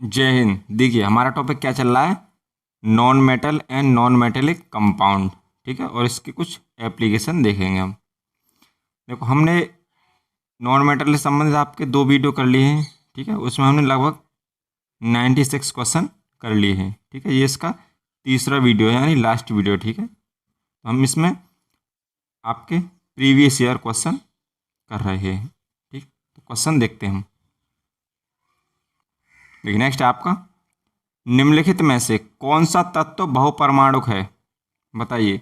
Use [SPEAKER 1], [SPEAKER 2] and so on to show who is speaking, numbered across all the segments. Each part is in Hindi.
[SPEAKER 1] जय हिंद। देखिए हमारा टॉपिक क्या चल रहा है, non metal and non metallic compound. ठीक है, और इसके कुछ एप्लीकेशन देखेंगे हम। देखो हमने नॉन मेटल से संबंधित आपके 2 वीडियो कर लिए हैं। ठीक है, उसमें हमने लगभग 96 क्वेश्चन कर लिए हैं। ठीक है, ये इसका तीसरा वीडियो है यानी लास्ट वीडियो। ठीक है, तो हम इसमें आपके प्रीवियस ईयर क्वेश्चन कर रहे हैं। ठीक, तो क्वेश्चन देखते हैं हम। देखिए नेक्स्ट आपका, निम्नलिखित में से कौन सा तत्व बहुपरमाणुक है, बताइए।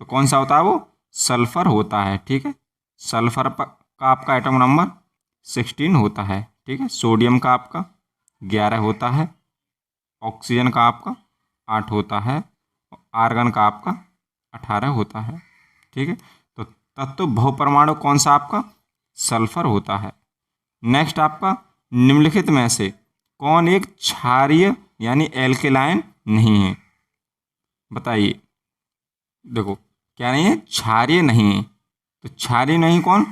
[SPEAKER 1] तो कौन सा होता है वो, सल्फर होता है। ठीक है, सल्फर का आपका एटम नंबर 16 होता है। ठीक है, सोडियम का आपका 11 होता है, ऑक्सीजन का आपका 8 होता है, आर्गन का आपका 18 होता है। ठीक है, तो तत्व बहुपरमाणु कौन सा आपका, सल्फर होता है। नेक्स्ट आपका, निम्नलिखित में से कौन एक क्षारीय यानी एल्केलाइन नहीं है, बताइए। देखो क्या नहीं है, क्षारीय नहीं है। तो क्षारीय नहीं कौन,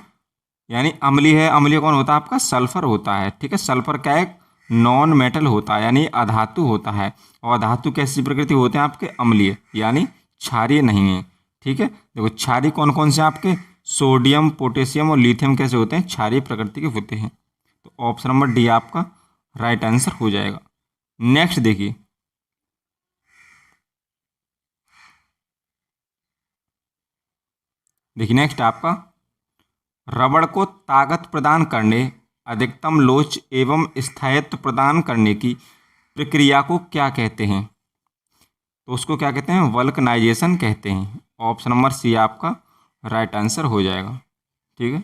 [SPEAKER 1] यानी अम्लीय है। अम्लीय कौन होता है आपका, सल्फर होता है। ठीक है, सल्फर क्या एक नॉन मेटल होता है यानी अधातु होता है, और अधातु कैसी प्रकृति होते हैं आपके, अम्लीय यानी क्षारीय नहीं है। ठीक है, देखो क्षारीय कौन कौन से आपके, सोडियम, पोटेशियम और लिथियम कैसे होते हैं, क्षारीय प्रकृति के होते हैं। तो ऑप्शन नंबर डी आपका राइट आंसर हो जाएगा। नेक्स्ट देखिए, नेक्स्ट आपका, रबड़ को ताकत प्रदान करने, अधिकतम लोच एवं स्थायित्व प्रदान करने की प्रक्रिया को क्या कहते हैं। तो उसको क्या कहते हैं, वल्कनाइजेशन कहते हैं। ऑप्शन नंबर सी आपका राइट आंसर हो जाएगा। ठीक है,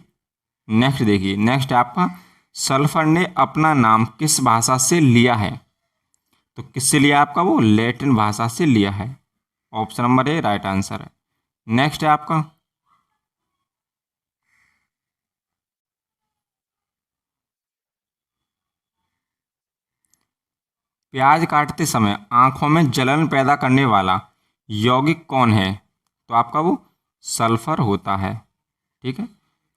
[SPEAKER 1] नेक्स्ट देखिए, नेक्स्ट आपका, सल्फर ने अपना नाम किस भाषा से लिया है। तो किससे लिया आपका, वो लैटिन भाषा से लिया है। Option number A right answer है। नेक्स्ट है आपका, प्याज काटते समय आंखों में जलन पैदा करने वाला यौगिक कौन है। तो आपका वो सल्फर होता है। ठीक है,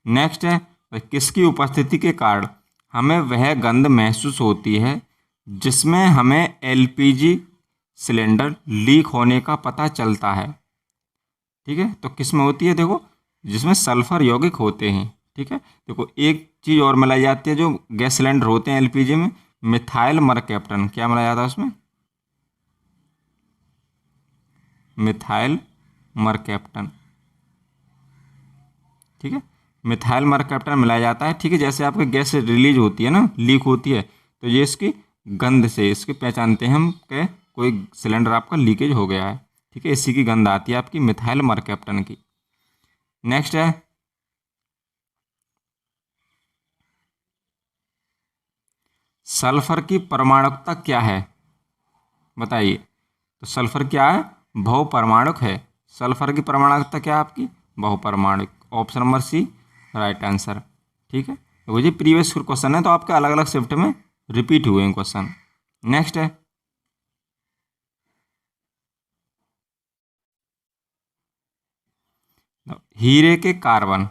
[SPEAKER 1] नेक्स्ट है, किसकी उपस्थिति के कारण हमें वह गंध महसूस होती है जिसमें हमें एलपीजी सिलेंडर लीक होने का पता चलता है। ठीक है, तो किस में होती है, देखो जिसमें सल्फर यौगिक होते हैं। ठीक है, देखो एक चीज़ और मिलाई जाती है जो गैस सिलेंडर होते हैं एलपीजी में, मिथाइल मरकैप्टन। क्या मिलाया जाता है उसमें, मिथाइल मरकैप्टन। ठीक है, मिथाइल मरकैप्टन मिलाया जाता है। ठीक है, जैसे आपकी गैस रिलीज होती है ना, लीक होती है, तो ये इसकी गंध से इसके पहचानते हैं हम कि कोई सिलेंडर आपका लीकेज हो गया है। ठीक है, इसी की गंध आती है आपकी मिथाइल मरकैप्टन की। नेक्स्ट है, सल्फर की परमाणुकता क्या है, बताइए। तो सल्फर क्या है, बहुपरमाणुक है। सल्फर की परमाणुकता क्या है आपकी, बहुपरमाणुक। Option number C right answer. ठीक है, तो ये प्रीवियस क्वेश्चन है, तो आपके अलग अलग शिफ्ट में रिपीट हुए हैं क्वेश्चन। नेक्स्ट है, हीरे के कार्बन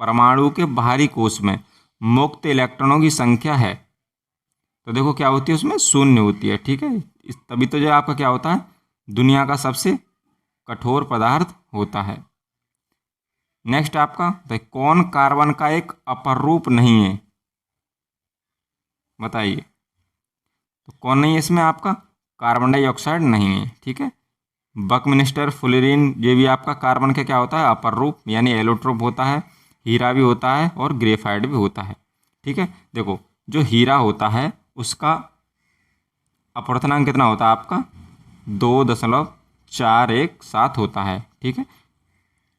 [SPEAKER 1] परमाणु के बाहरी कोश में मुक्त इलेक्ट्रॉनों की संख्या है। तो देखो क्या होती है उसमें, शून्य होती है। ठीक है, तभी तो जो आपका क्या होता है, दुनिया का सबसे कठोर पदार्थ होता है। नेक्स्ट आपका, तो कौन कार्बन का एक अपर रूप नहीं है, बताइए। तो कौन नहीं है इसमें आपका, कार्बन डाइऑक्साइड नहीं है। ठीक है, बकमिस्टर, फ्लोरीन, ये भी आपका कार्बन का क्या होता है, अपर रूप यानी एलोट्रोप होता है। हीरा भी होता है और ग्रेफाइट भी होता है। ठीक है, देखो जो हीरा होता है उसका अपवर्तनांक कितना होता है आपका, 2.417 होता है। ठीक है,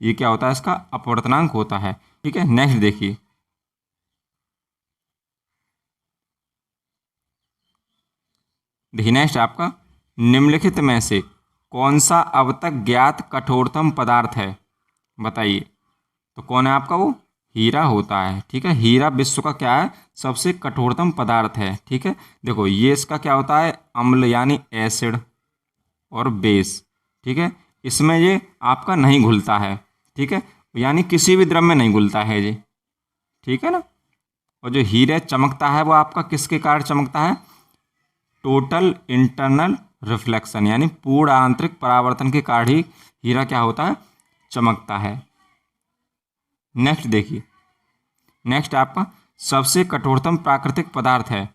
[SPEAKER 1] ये क्या होता है, इसका अपवर्तनांक होता है। ठीक है, नेक्स्ट देखिए, नेक्स्ट आपका, निम्नलिखित में से कौन सा अब तक ज्ञात कठोरतम पदार्थ है, बताइए। तो कौन है आपका, वो हीरा होता है। ठीक है, हीरा विश्व का क्या है, सबसे कठोरतम पदार्थ है। ठीक है, देखो ये इसका क्या होता है, अम्ल यानी एसिड और बेस। ठीक है, इसमें ये आपका नहीं घुलता है। ठीक है, यानी किसी भी द्रव में नहीं घुलता है ये। ठीक है ना, और जो हीरा चमकता है वो आपका किसके कारण चमकता है, टोटल इंटरनल रिफ्लेक्शन, यानी पूर्ण आंतरिक परावर्तन के कारण ही हीरा क्या होता है, चमकता है। नेक्स्ट देखिए, नेक्स्ट आपका सबसे कठोरतम प्राकृतिक पदार्थ है,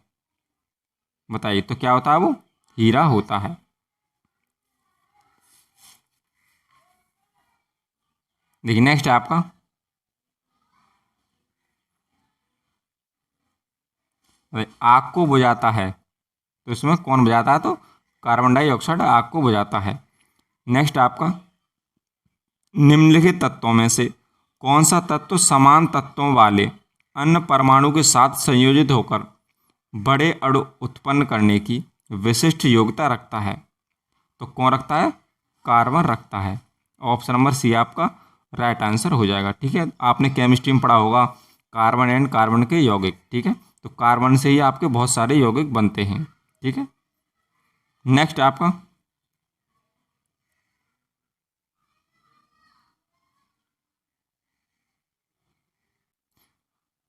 [SPEAKER 1] बताइए तो क्या होता है वो, हीरा होता है। देखिए नेक्स्ट है आपका आग को बुझाता है, तो इसमें कौन बुझाता है, तो कार्बन डाइऑक्साइड आग को बुझाता है। नेक्स्ट आपका निम्नलिखित तत्वों में से कौन सा तत्व समान तत्वों वाले अन्य परमाणु के साथ संयोजित होकर बड़े अणु उत्पन्न करने की विशिष्ट योग्यता रखता है, तो कौन रखता है, कार्बन रखता है। ऑप्शन नंबर सी आपका राइट आंसर हो जाएगा। ठीक है, आपने केमिस्ट्री में पढ़ा होगा कार्बन एंड कार्बन के यौगिक, ठीक है, तो कार्बन से ही आपके बहुत सारे यौगिक बनते हैं। ठीक है, नेक्स्ट आपका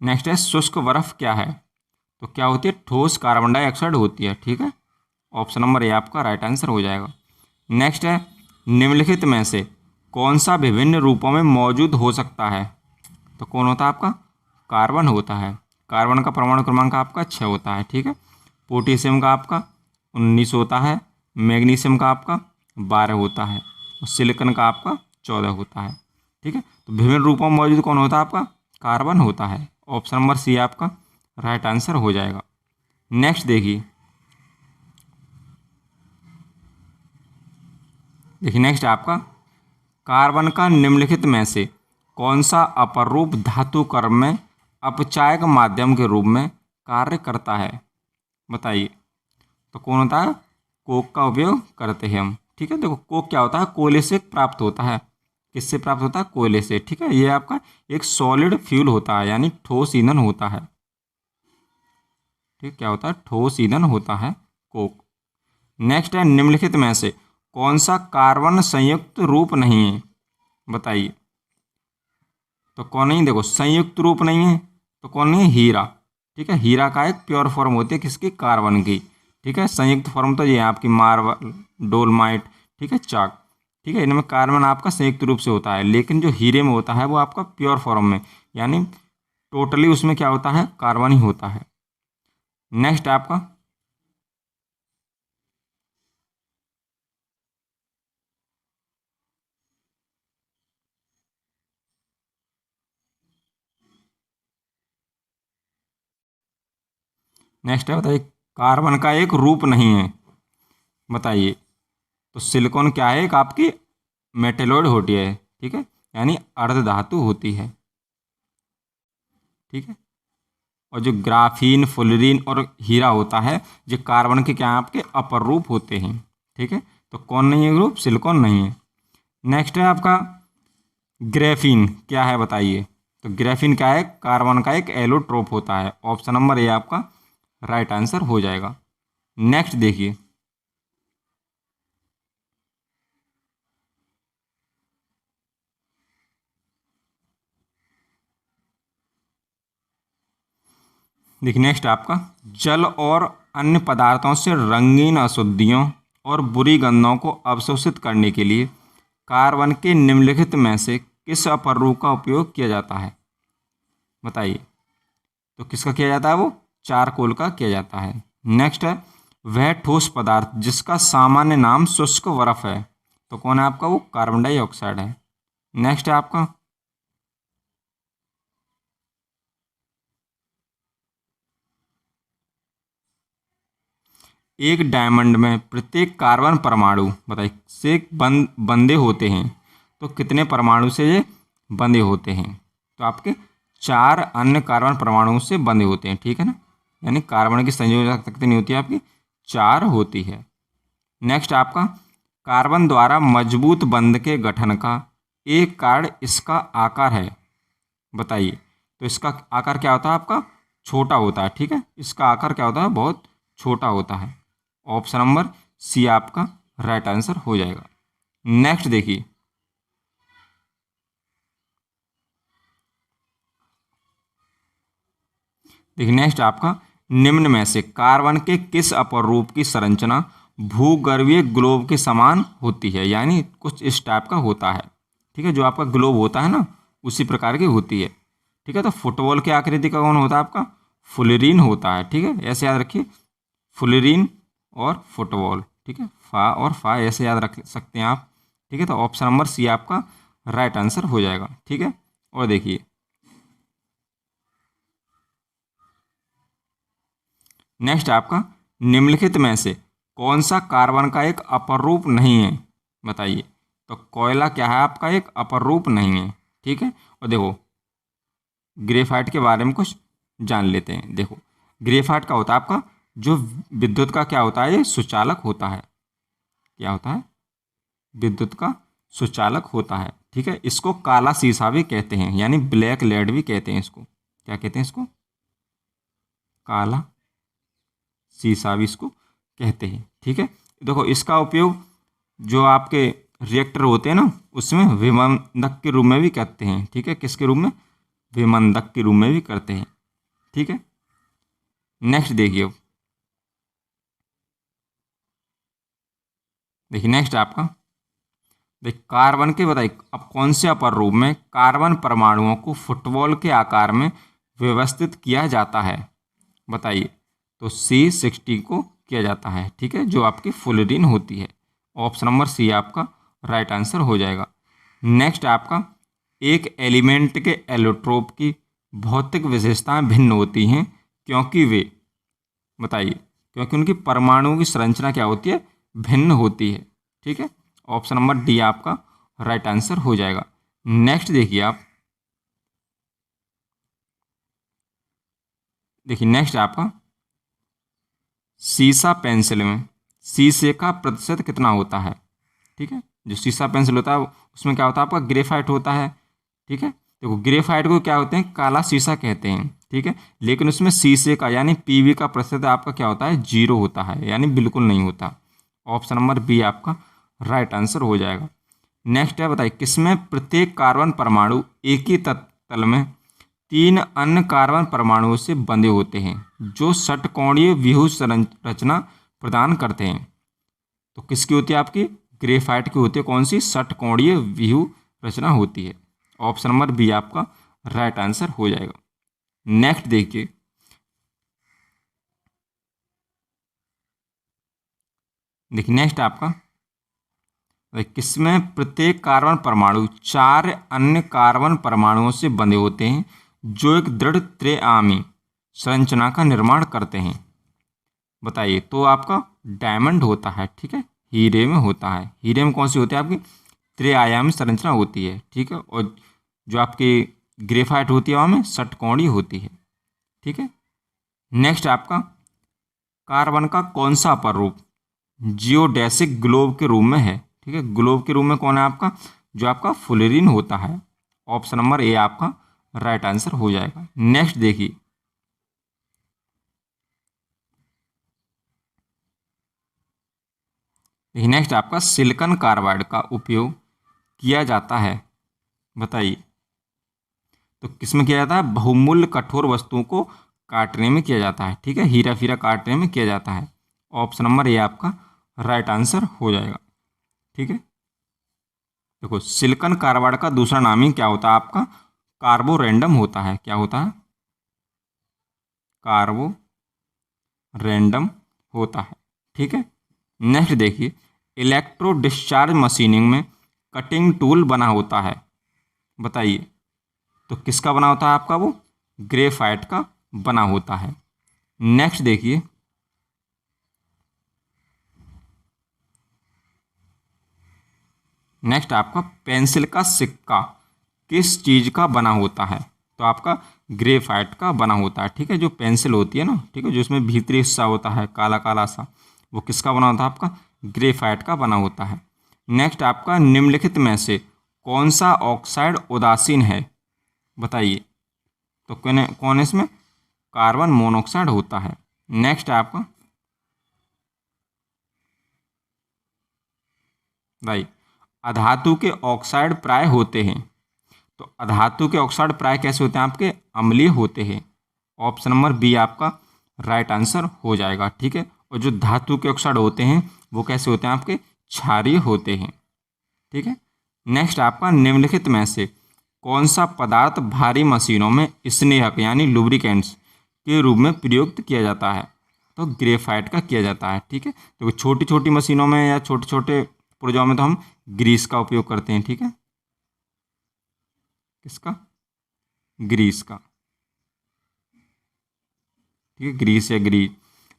[SPEAKER 1] नेक्स्ट है शुष्क बर्फ क्या है, तो क्या होती है, ठोस कार्बन डाइऑक्साइड होती है। ठीक है, ऑप्शन नंबर ए आपका राइट आंसर हो जाएगा। नेक्स्ट है निम्नलिखित में से कौन सा विभिन्न रूपों में मौजूद हो सकता है, तो कौन होता है आपका, कार्बन होता है। कार्बन का परमाणु क्रमांक आपका 6 होता है। ठीक है, पोटेशियम का आपका 19 होता है, मैग्नीशियम का आपका 12 होता है और सिलिकॉन का आपका 14 होता है। ठीक है, तो विभिन्न रूपों में मौजूद कौन होता है आपका, कार्बन होता है। ऑप्शन नंबर सी आपका राइट आंसर हो जाएगा। नेक्स्ट देखिए, नेक्स्ट आपका कार्बन का निम्नलिखित में से कौन सा अपरूप धातु कर्म में अपचायक माध्यम के रूप में कार्य करता है, बताइए तो कौन होता है, कोक का उपयोग करते हैं हम। ठीक है, देखो कोक क्या होता है, कोयले से प्राप्त होता है। किससे प्राप्त होता है, कोयले से। ठीक है, ये आपका एक सॉलिड फ्यूल होता है, यानी ठोस ईंधन होता है। ठीक, क्या होता है, ठोस ईंधन होता है कोक। नेक्स्ट है निम्नलिखित में से कौन सा कार्बन संयुक्त रूप नहीं है, बताइए तो कौन नहीं, देखो संयुक्त रूप नहीं है तो कौन नहीं है, हीरा। ठीक है, हीरा का एक प्योर फॉर्म होती है किसकी, कार्बन की। ठीक है, संयुक्त फॉर्म तो ये है आपकी मार्बल, डोलमाइट, ठीक है, चाक। ठीक है, इनमें कार्बन आपका संयुक्त रूप से होता है, लेकिन जो हीरे में होता है वो आपका प्योर फॉर्म में, यानी टोटली उसमें क्या होता है, कार्बन ही होता है। नेक्स्ट आपका नेक्स्ट है, बताइए कार्बन का एक रूप नहीं है, बताइए तो सिलिकॉन क्या है, एक आपकी मेटेलॉइड होती है। ठीक है, यानी अर्ध धातु होती है। ठीक है, और जो ग्राफीन, फुलरीन और हीरा होता है, जो कार्बन के क्या आपके अपर रूप होते हैं। ठीक है, तो कौन नहीं है ग्रुप, सिलिकॉन नहीं है। नेक्स्ट है आपका ग्रेफीन क्या है, बताइए तो ग्रेफीन क्या है, कार्बन का एक एलोट्रोप होता है। ऑप्शन नंबर ए आपका राइट आंसर हो जाएगा। नेक्स्ट देखिए, नेक्स्ट आपका जल और अन्य पदार्थों से रंगीन अशुद्धियों और बुरी गंधों को अवशोषित करने के लिए कार्बन के निम्नलिखित में से किस अपरूप का उपयोग किया जाता है, बताइए तो किसका किया जाता है, वो चारकोल का किया जाता है। नेक्स्ट है वह ठोस पदार्थ जिसका सामान्य नाम शुष्क बर्फ है, तो कौन है आपका, वो कार्बन डाइऑक्साइड है। नेक्स्ट है आपका एक डायमंड में प्रत्येक कार्बन परमाणु बताइए से बंधे होते हैं, तो कितने परमाणु से ये बंधे होते हैं, तो आपके 4 अन्य कार्बन परमाणुओं से बंधे होते हैं। ठीक है ना, यानी कार्बन की संयोजक कितनी होती है आपकी, 4 होती है। नेक्स्ट आपका कार्बन द्वारा मजबूत बंध के गठन का एक कारण इसका आकार है, बताइए तो इसका आकार क्या होता है आपका, छोटा होता है। ठीक है, इसका आकार क्या होता है, बहुत छोटा होता है। ऑप्शन नंबर सी आपका राइट आंसर हो जाएगा। नेक्स्ट देखिए, नेक्स्ट आपका निम्न में से कार्बन के किस अपरूप की संरचना भूगर्भीय ग्लोब के समान होती है, यानी कुछ इस टाइप का होता है। ठीक है, जो आपका ग्लोब होता है ना उसी प्रकार की होती है। ठीक है, तो फुटबॉल की आकृति का कौन होता है आपका, फुलरीन होता है। ठीक है, ऐसे याद रखिए, फुलरीन और फुटबॉल। ठीक है, फा और फा ऐसे याद रख सकते हैं आप। ठीक है, तो ऑप्शन नंबर सी आपका राइट आंसर हो जाएगा। ठीक है, और देखिए नेक्स्ट आपका, निम्नलिखित में से कौन सा कार्बन का एक अपर रूप नहीं है, बताइए। तो कोयला क्या है आपका, एक अपर रूप नहीं है। ठीक है, और देखो ग्रेफाइट के बारे में कुछ जान लेते हैं। देखो ग्रेफाइट का होता है आपका जो विद्युत का क्या होता है, ये सुचालक होता है। क्या होता है, विद्युत का सुचालक होता है। ठीक है, इसको काला शीशा भी कहते हैं, यानी ब्लैक लेड भी कहते हैं इसको। क्या कहते हैं इसको, काला शीशा भी इसको कहते हैं। ठीक है, देखो इसका उपयोग जो आपके रिएक्टर होते हैं ना उसमें विमंदक के रूप में भी करते हैं। ठीक है, किसके रूप में, विमंदक के रूप में भी करते हैं। ठीक है, नेक्स्ट देखिए, अब देखिए नेक्स्ट आपका, देखिए कार्बन के बताइए अब कौन से अपर रूप में कार्बन परमाणुओं को फुटबॉल के आकार में व्यवस्थित किया जाता है, बताइए। तो C60 को किया जाता है। ठीक है, जो आपकी फुलरीन होती है। ऑप्शन नंबर सी आपका राइट आंसर हो जाएगा। नेक्स्ट आपका, एक एलिमेंट के एलोट्रोप की भौतिक विशेषताएं भिन्न होती हैं क्योंकि वे, बताइए, क्योंकि उनकी परमाणुओं की संरचना क्या होती है, भिन्न होती है। ठीक है, ऑप्शन नंबर डी आपका राइट आंसर हो जाएगा। नेक्स्ट देखिए आप, देखिए नेक्स्ट आपका, सीसा पेंसिल में शीशे का प्रतिशत कितना होता है। ठीक है, जो सीसा पेंसिल होता है उसमें क्या होता है आपका, ग्रेफाइट होता है। ठीक है, देखो ग्रेफाइट को क्या होते हैं, काला शीशा कहते हैं। ठीक है, लेकिन उसमें शीशे का यानी पीवी का प्रतिशत आपका क्या होता है, 0 होता है, यानी बिल्कुल नहीं होता। ऑप्शन नंबर बी आपका राइट आंसर हो जाएगा। नेक्स्ट है, बताइए किसमें प्रत्येक कार्बन परमाणु एक ही तल में 3 अन्य कार्बन परमाणुओं से बंधे होते हैं जो षटकोणीय व्यूह संरचना प्रदान करते हैं। तो किसकी होती है आपकी, ग्रेफाइट की होती है। कौन सी, षटकोणीय व्यूह रचना होती है। ऑप्शन नंबर बी आपका राइट आंसर हो जाएगा। नेक्स्ट देखिए, नेक्स्ट आपका, किसमें प्रत्येक कार्बन परमाणु 4 अन्य कार्बन परमाणुओं से बंधे होते हैं जो एक दृढ़ त्रिआयामी संरचना का निर्माण करते हैं, बताइए। तो आपका डायमंड होता है। ठीक है, हीरे में होता है। हीरे में कौन सी होती है आपकी, त्रिआयामी संरचना होती है। ठीक है, और जो आपकी ग्रेफाइट होती है वहाँ में षटकोणीय होती है। ठीक है, नेक्स्ट आपका, कार्बन का कौन सा अपर रूप जियोडेसिक ग्लोब के रूप में है। ठीक है, ग्लोब के रूप में कौन है आपका, जो आपका फुलरीन होता है। ऑप्शन नंबर ए आपका राइट आंसर हो जाएगा। नेक्स्ट देखिए, नेक्स्ट आपका, सिलिकॉन कार्बाइड का उपयोग किया जाता है, बताइए। तो किसमें किया जाता है, बहुमूल्य कठोर वस्तुओं को काटने में किया जाता है। ठीक है, हीरा फीरा काटने में किया जाता है। ऑप्शन नंबर ए आपका राइट आंसर हो जाएगा। ठीक है, देखो सिलिकॉन कार्बाइड का दूसरा नाम ही क्या होता है आपका, कार्बोरेंडम होता है। क्या होता है, कार्बोरेंडम होता है। ठीक है, नेक्स्ट देखिए, इलेक्ट्रो डिस्चार्ज मशीनिंग में कटिंग टूल बना होता है, बताइए। तो किसका बना होता है आपका, वो ग्रेफाइट का बना होता है। नेक्स्ट देखिए, नेक्स्ट आपका, पेंसिल का सिक्का किस चीज़ का बना होता है। तो आपका ग्रेफाइट का बना होता है। ठीक है, जो पेंसिल होती है ना, ठीक है, जो इसमें भीतरी हिस्सा होता है काला काला सा, वो किसका बना होता है आपका, ग्रेफाइट का बना होता है। नेक्स्ट आपका, निम्नलिखित में से कौन सा ऑक्साइड उदासीन है, बताइए। तो कौन कौन इसमें, कार्बन मोनोऑक्साइड होता है। नेक्स्ट आपका भाई, अधातु के ऑक्साइड प्राय होते हैं। तो अधातु के ऑक्साइड प्राय कैसे होते हैं आपके, अम्लीय होते हैं। ऑप्शन नंबर बी आपका राइट आंसर हो जाएगा। ठीक है, और जो धातु के ऑक्साइड होते हैं वो कैसे होते हैं, आपके क्षारीय होते हैं। ठीक है, नेक्स्ट आपका निम्नलिखित में से कौन सा पदार्थ भारी मशीनों में स्नेहक यानी लुब्रिकेंट्स के रूप में प्रयुक्त किया जाता है, तो ग्रेफाइट का किया जाता है। ठीक है, तो छोटी छोटी मशीनों में या छोटे छोटे पुर्जों में तो हम ग्रीस का उपयोग करते हैं। ठीक है, किसका, ग्रीस का। ठीक है, ग्रीस या ग्रीस,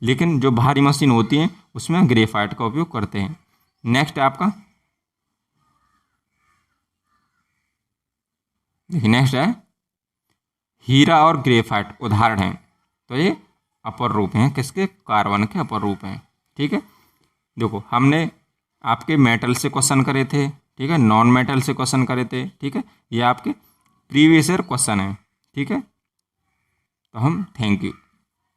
[SPEAKER 1] लेकिन जो भारी मशीन होती हैं उसमें ग्रेफाइट का उपयोग करते हैं। नेक्स्ट है आपका, देखिए नेक्स्ट है हीरा और ग्रेफाइट उदाहरण हैं, तो ये अपर रूप हैं किसके, कार्बन के अपर रूप हैं। ठीक है, देखो हमने आपके मेटल से क्वेश्चन करे थे, ठीक है, नॉन मेटल से क्वेश्चन करे थे। ठीक है, ये आपके प्रीवियस ईयर क्वेश्चन है। ठीक है, तो हम थैंक यू।